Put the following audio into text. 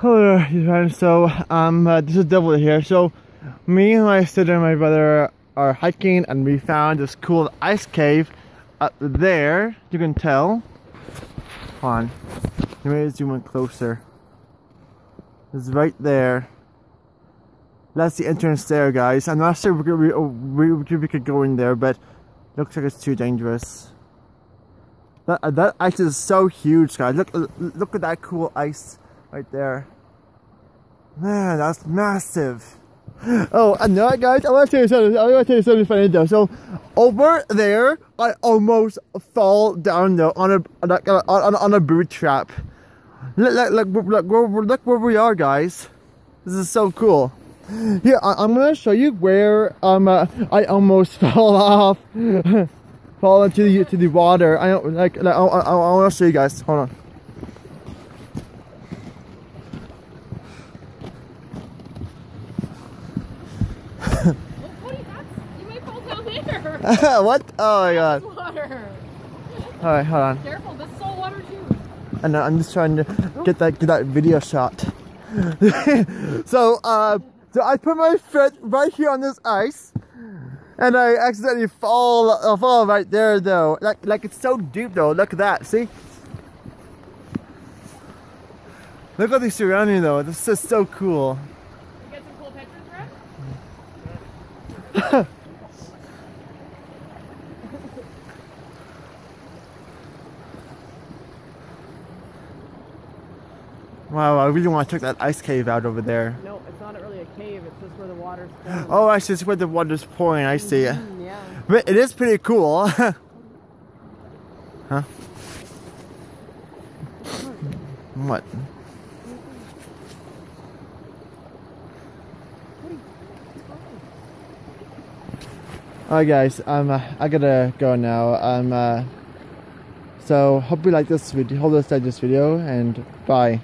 Hello, everyone. So, this is Devil here. So, me and my sister and my brother are hiking, and we found this cool ice cave up there. You can tell. Hold on. Let me zoom in closer. It's right there. That's the entrance there, guys. I'm not sure we could go in there, but looks like it's too dangerous. That ice is so huge, guys. Look at that cool ice right there. Man, that's massive. Oh, and now, guys, I want to tell you something funny though. So, over there, I almost fall down though on a boot trap. Look where we are, guys. This is so cool. Here, I'm gonna show you where I almost fell off. Fall into the water. I don't I want to show you guys. Hold on. Oh, Cody, you might fall down there. What? Oh my god. Water. All right, hold on. Careful, this is all water too. And I'm just trying to get that video shot. So I put my foot right here on this ice. And I accidentally fall right there though. Like it's so deep though. Look at that. See? Look at the surrounding though. This is so cool. You get some cool pictures, Brett? Wow, I really want to check that ice cave out over there. No, it's not really a cave. It's just where the water's pouring. Oh, I see. It's where the water's pouring. I see. Yeah. But it is pretty cool. Huh? What? Alright guys, I gotta go now. So hope you like this video, and bye.